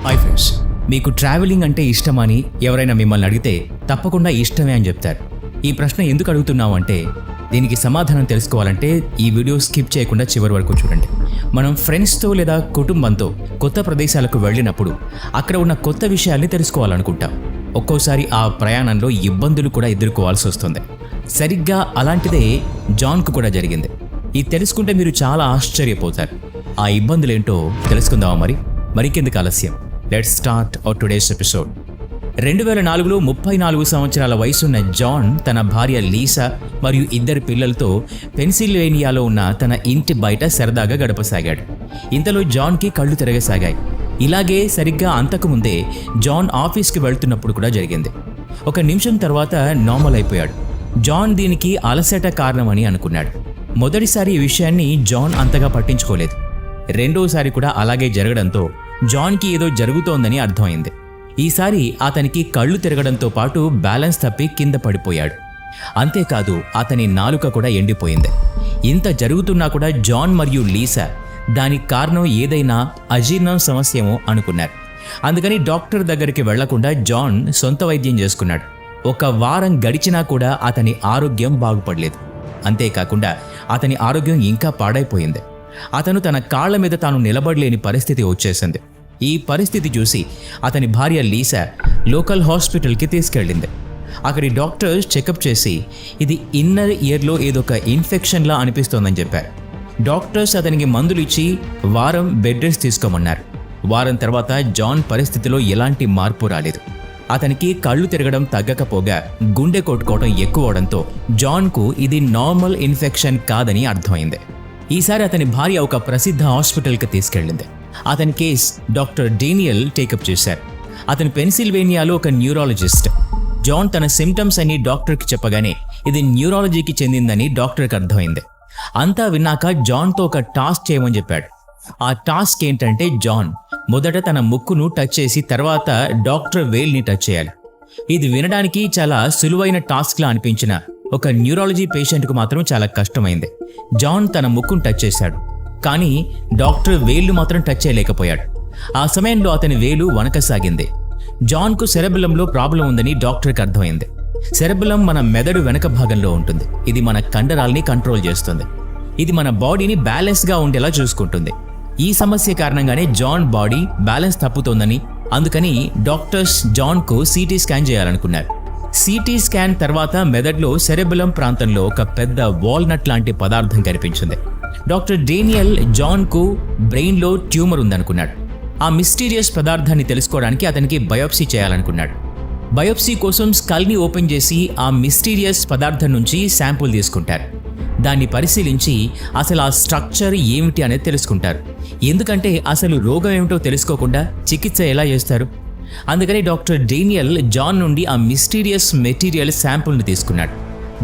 Hi friends, మీకు travelling అంటే ఇష్టమని ఎవరైనా మిమ్మల్ని అడిగితే తప్పకుండా ఇష్టమే అని చెప్తారు. ఈ ప్రశ్న ఎందుకు అడుగుతున్నావు అంటే దీనికి సమాధానం తెలుసుకోవాలంటే ఈ వీడియో స్కిప్ చేయకుండా చివరి వరకు చూడండి. మనం ఫ్రెండ్స్తో లేదా కుటుంబంతో కొత్త ప్రదేశాలకు వెళ్ళినప్పుడు అక్కడ ఉన్న కొత్త విషయాల్ని తెలుసుకోవాలనుకుంటాం. ఒక్కోసారి ఆ ప్రయాణంలో ఇబ్బందులు కూడా ఎదుర్కోవాల్సి వస్తుంది. సరిగ్గా అలాంటిదే జాన్కు కూడా జరిగింది. ఇది తెలుసుకుంటే మీరు చాలా ఆశ్చర్యపోతారు. ఆ ఇబ్బందులేంటో తెలుసుకుందామా? మరికెందుకు ఆలస్యం, let's start our today's episode. 2004లో 34 సంవత్సరాల వయసున్న జాన్ తన భార్య లీసా మరియు 2 పిల్లలతో పెన్సిల్వేనియాలో ఉన్న తన ఇంటి బయట సరదాగా గడపసాగాడు. ఇంతలో జాన్కి కళ్ళు తిరగసాగాయి. ఇలాగే సరిగ్గా అంతకుముందే జాన్ ఆఫీస్కి వెళ్తున్నప్పుడు కూడా జరిగింది. 1 నిమిషం తర్వాత నార్మల్ అయిపోయాడు. జాన్ దీనికి అలసట కారణమని అనుకున్నాడు. మొదటిసారి ఈ విషయాన్ని జాన్ అంతగా పట్టించుకోలేదు. రెండోసారి కూడా అలాగే జరగడంతో జాన్కి ఏదో జరుగుతోందని అర్థమైంది. ఈసారి అతనికి కళ్ళు తిరగడంతో పాటు బ్యాలెన్స్ తప్పి కింద పడిపోయాడు. అంతేకాదు అతని నాలుక కూడా ఎండిపోయింది. ఇంత జరుగుతున్నా కూడా జాన్ మరియు లీసా దానికి కారణం ఏదైనా అజీర్ణం సమస్యేమో అనుకున్నారు. అందుకని డాక్టర్ దగ్గరికి వెళ్లకుండా జాన్ సొంత వైద్యం చేసుకున్నాడు. 1 వారం గడిచినా కూడా అతని ఆరోగ్యం బాగుపడలేదు. అంతేకాకుండా అతని ఆరోగ్యం ఇంకా పాడైపోయింది. అతను తన కాళ్ల మీద తాను నిలబడలేని పరిస్థితి వచ్చేసింది. ఈ పరిస్థితి చూసి అతని భార్య లీసా లోకల్ హాస్పిటల్కి తీసుకెళ్ళింది. అక్కడి డాక్టర్స్ చెకప్ చేసి ఇది ఇన్నర్ ఇయర్లో ఏదొక ఇన్ఫెక్షన్లా అనిపిస్తోందని చెప్పారు. డాక్టర్స్ అతనికి మందులు ఇచ్చి వారం బెడ్ రెస్ట్ తీసుకోమన్నారు. వారం తర్వాత జాన్ పరిస్థితిలో ఎలాంటి మార్పు రాలేదు. అతనికి కళ్ళు తిరగడం తగ్గకపోగా గుండె కొట్టుకోవడం ఎక్కువ అవడంతో జాన్కు ఇది నార్మల్ ఇన్ఫెక్షన్ కాదని అర్థమైంది. ఈసారి అతని భార్య ఒక ప్రసిద్ధ హాస్పిటల్కి తీసుకెళ్ళింది. అతని కేస్ డాక్టర్ డేనియల్ టేకప్ చేశారు. అతను పెన్సిల్వేనియాలో ఒక న్యూరాలజిస్ట్. జాన్ తన సిమ్టమ్స్ అని డాక్టర్కి చెప్పగానే ఇది న్యూరాలజీకి చెందిందని డాక్టర్కి అర్థమైంది. అంతా విన్నాక జాన్తో ఒక టాస్క్ చేయమని చెప్పాడు. ఆ టాస్క్ ఏంటంటే జాన్ మొదట తన ముక్కును టచ్ చేసి తర్వాత డాక్టర్ వేల్ని టచ్ చేయాలి. ఇది వినడానికి చాలా సులువైన టాస్క్లా అనిపించిన ఒక న్యూరాలజీ పేషెంట్కు మాత్రం చాలా కష్టమైంది. జాన్ తన ముక్కును టచ్ చేశాడు, కానీ డాక్టర్ వేళ్లు మాత్రం టచ్ చేయలేకపోయాడు. ఆ సమయంలో అతని వేలు వణకసాగింది. జాన్కు సెరెబెలంలో ప్రాబ్లం ఉందని డాక్టర్కి అర్థమైంది. సెరెబెలం మన మెదడు వెనక భాగంలో ఉంటుంది. ఇది మన కండరాల్ని కంట్రోల్ చేస్తుంది. ఇది మన బాడీని బ్యాలెన్స్గా ఉండేలా చూసుకుంటుంది. ఈ సమస్య కారణంగానే జాన్ బాడీ బ్యాలెన్స్ తప్పుతోందని, అందుకని డాక్టర్స్ జాన్కు సిటీ స్కాన్ చేయాలనుకున్నారు. సిటీ స్కాన్ తర్వాత మెదడులో సెరెబెలం ప్రాంతంలో ఒక పెద్ద వాల్నట్ లాంటి పదార్థం కనిపించింది. డాక్టర్ డేనియల్ జాన్కు బ్రెయిన్లో ట్యూమర్ ఉందనుకున్నాడు. ఆ మిస్టీరియస్ పదార్థాన్ని తెలుసుకోవడానికి అతనికి బయోప్సీ చేయాలనుకున్నాడు. బయోప్సీ కోసం స్కల్ని ఓపెన్ చేసి ఆ మిస్టీరియస్ పదార్థం నుంచి శాంపుల్ తీసుకుంటారు. దాన్ని పరిశీలించి అసలు ఆ స్ట్రక్చర్ ఏమిటి అనేది తెలుసుకుంటారు. ఎందుకంటే అసలు రోగం ఏమిటో తెలుసుకోకుండా చికిత్స ఎలా చేస్తారు? అందుకని డాక్టర్ డేనియల్ జాన్ నుండి ఆ మిస్టీరియస్ మెటీరియల్ శాంపుల్ని తీసుకున్నాడు.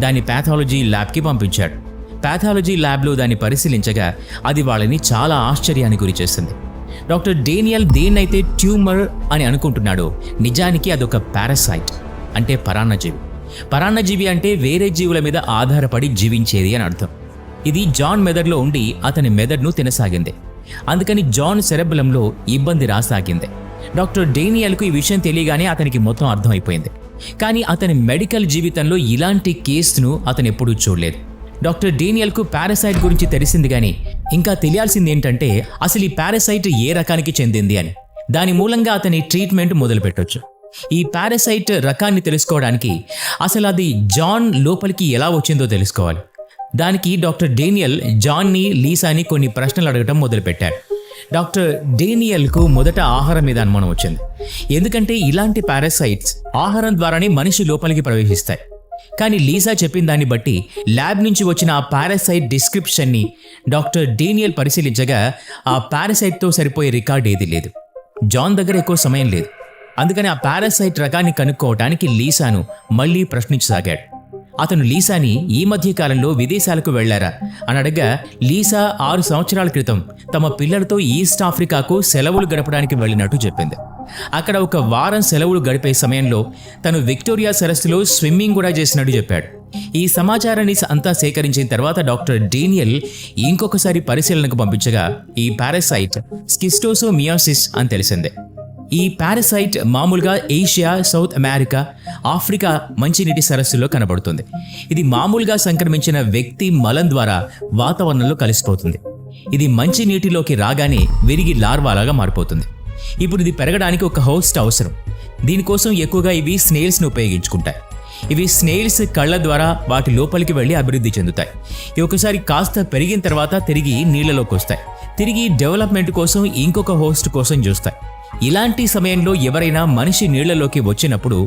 దాన్ని ప్యాథాలజీ ల్యాబ్కి పంపించాడు. ప్యాథాలజీ ల్యాబ్లో దాన్ని పరిశీలించగా అది వాళ్ళని చాలా ఆశ్చర్యానికి గురి చేస్తుంది. డాక్టర్ డేనియల్ దేన్నైతే ట్యూమర్ అని అనుకుంటున్నాడో నిజానికి అదొక పారాసైట్, అంటే పరాన్నజీవి. పరాన్నజీవి అంటే వేరే జీవుల మీద ఆధారపడి జీవించేది అని అర్థం. ఇది జాన్ మెదడులో ఉండి అతని మెదడును తినసాగింది. అందుకని జాన్ సెరెబెలంలో ఇబ్బంది రాసాగింది. డాక్టర్ డేనియల్కు ఈ విషయం తెలియగానే అతనికి మొత్తం అర్థమైపోయింది. కానీ అతని మెడికల్ జీవితంలో ఇలాంటి కేసును అతను ఎప్పుడూ చూడలేదు. డాక్టర్ డేనియల్కు పారాసైట్ గురించి తెలిసింది, కానీ ఇంకా తెలియాల్సింది ఏంటంటే అసలు ఈ పారాసైట్ ఏ రకానికి చెందింది అని. దాని మూలంగా అతని ట్రీట్మెంట్ మొదలుపెట్టొచ్చు. ఈ పారాసైట్ రకాన్ని తెలుసుకోవడానికి అసలు అది జాన్ లోపలికి ఎలా వచ్చిందో తెలుసుకోవాలి. దానికి డాక్టర్ డేనియల్ జాన్ని, లీసాని కొన్ని ప్రశ్నలు అడగటం మొదలుపెట్టారు. డాక్టర్ డేనియల్కు మొదట ఆహారం మీద అనుమానం వచ్చింది. ఎందుకంటే ఇలాంటి పారాసైట్స్ ఆహారం ద్వారానే మనిషి లోపలికి ప్రవేశిస్తాయి. కానీ లీసా చెప్పిన దాన్ని బట్టి ల్యాబ్ నుంచి వచ్చిన ఆ పారాసైట్ డిస్క్రిప్షన్ని డాక్టర్ డేనియల్ పరిశీలించగా ఆ పారాసైట్తో సరిపోయే రికార్డ్ ఏది లేదు. జాన్ దగ్గర ఎక్కువ సమయం లేదు. అందుకని ఆ పారాసైట్ రకాన్ని కనుక్కోవటానికి లీసాను మళ్లీ ప్రశ్నించసాగాడు. అతను లీసాని ఈ మధ్య కాలంలో విదేశాలకు వెళ్లారా అని అడగా లీసా 6 సంవత్సరాల క్రితం తమ పిల్లలతో ఈస్ట్ ఆఫ్రికాకు సెలవులు గడపడానికి వెళ్ళినట్టు చెప్పింది. అక్కడ 1 వారం సెలవులు గడిపే సమయంలో తను విక్టోరియా సరస్సులో స్విమ్మింగ్ కూడా చేసినట్టు చెప్పాడు. ఈ సమాచారాన్ని అంతా సేకరించిన తర్వాత డాక్టర్ డేనియల్ ఇంకొకసారి పరిశీలనకు పంపించగా ఈ పారాసైట్ స్కిస్టోసోమియాసిస్ అని తెలిసిందే. ఈ పారాసైట్ మామూలుగా ఏషియా, సౌత్ అమెరికా, ఆఫ్రికా మంచినీటి సరస్సులో కనబడుతుంది. ఇది మామూలుగా సంక్రమించిన వ్యక్తి మలం ద్వారా వాతావరణంలో కలిసిపోతుంది. ఇది మంచి నీటిలోకి రాగానే విరిగి లార్వాలాగా మారిపోతుంది. ఇప్పుడు ఇది పెరగడానికి ఒక హోస్ట్ అవసరం. దీనికోసం ఎక్కువగా ఇవి స్నేల్స్ను ఉపయోగించుకుంటాయి. ఇవి స్నేల్స్ కళ్ళ ద్వారా వాటి లోపలికి వెళ్ళి అభివృద్ధి చెందుతాయి. ఇవి ఒకసారి కాస్త పెరిగిన తర్వాత తిరిగి నీళ్లలోకి వస్తాయి. తిరిగి డెవలప్మెంట్ కోసం ఇంకొక హోస్ట్ కోసం చూస్తాయి. ఇలాంటి సమయంలో ఎవరైనా మనిషి నీళ్లలోకి వచ్చినప్పుడు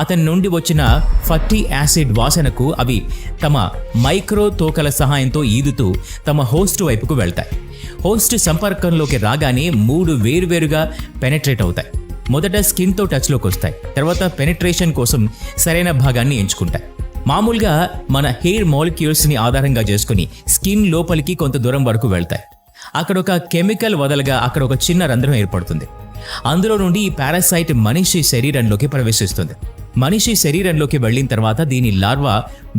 అతని నుండి వచ్చిన ఫట్టి యాసిడ్ వాసనకు అవి తమ మైక్రో తోకల సహాయంతో ఈదుతూ తమ హోస్ట్ వైపుకు వెళ్తాయి. హోస్ట్ సంపర్కంలోకి రాగానే 3 వేరువేరుగా పెనెట్రేట్ అవుతాయి. మొదట స్కిన్తో టచ్లోకి వస్తాయి. తర్వాత పెనెట్రేషన్ కోసం సరైన భాగాన్ని ఎంచుకుంటాయి. మామూలుగా మన హెయిర్ మాలిక్యూల్స్ని ఆధారంగా చేసుకుని స్కిన్ లోపలికి కొంత దూరం వరకు వెళ్తాయి. అక్కడ ఒక కెమికల్ వదలగా అక్కడ ఒక చిన్న రంధ్రం ఏర్పడుతుంది. అందులో నుండి ఈ పారాసైట్ మనిషి శరీరంలోకి ప్రవేశిస్తుంది. మనిషి శరీరంలోకి వెళ్ళిన తర్వాత దీని లార్వా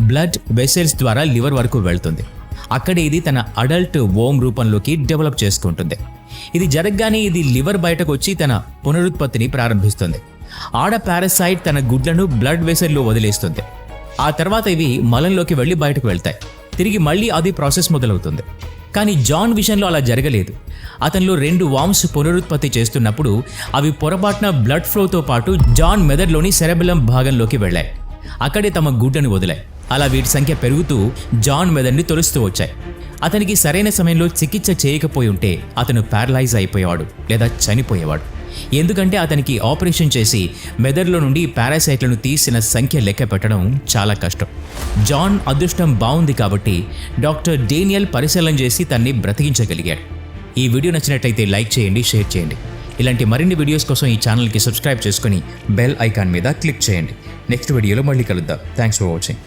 బ్లడ్ వెసెల్స్ ద్వారా లివర్ వరకు వెళ్తుంది. అక్కడే ఇది తన అడల్ట్ వోమ్ రూపంలోకి డెవలప్ చేసుకుంటుంది. ఇది జరగగానే ఇది లివర్ బయటకు వచ్చి తన పునరుత్పత్తిని ప్రారంభిస్తుంది. ఆడ పారాసైట్ తన గుడ్లను బ్లడ్ వెసెల్లో వదిలేస్తుంది. ఆ తర్వాత ఇవి మలంలోకి వెళ్ళి బయటకు వెళ్తాయి. తిరిగి మళ్ళీ అది ప్రాసెస్ మొదలవుతుంది. కానీ జాన్ విషయంలో అలా జరగలేదు. అతనిలో 2 వామ్స్ పునరుత్పత్తి చేస్తున్నప్పుడు అవి పొరపాటున బ్లడ్ ఫ్లోతో పాటు జాన్ మెదడులోని సెరెబెలం భాగంలోకి వెళ్ళాయి. అక్కడే తమ గుడ్డను వదిలాయి. అలా వీటి సంఖ్య పెరుగుతూ జాన్ మెదడుని తొలుస్తూ వచ్చాయి. అతనికి సరైన సమయంలో చికిత్స చేయకపోయి ఉంటే అతను ప్యారలైజ్ అయిపోయేవాడు లేదా చనిపోయేవాడు. ఎందుకంటే అతనికి ఆపరేషన్ చేసి మెదడులో నుండి పారాసైట్లను తీసిన సంఖ్య లెక్క పెట్టడం చాలా కష్టం. జాన్ అదృష్టం బాగుంది కాబట్టి డాక్టర్ డేనియల్ పరిశీలన చేసి తన్ని బ్రతికించగలిగాడు. ఈ వీడియో నచ్చినట్లయితే లైక్ చేయండి, షేర్ చేయండి. ఇలాంటి మరిన్ని వీడియోస్ కోసం ఈ ఛానల్కి సబ్స్క్రైబ్ చేసుకుని బెల్ ఐకాన్ మీద క్లిక్ చేయండి. నెక్స్ట్ వీడియోలో మళ్ళీ కలుద్దాం. Thanks for watching.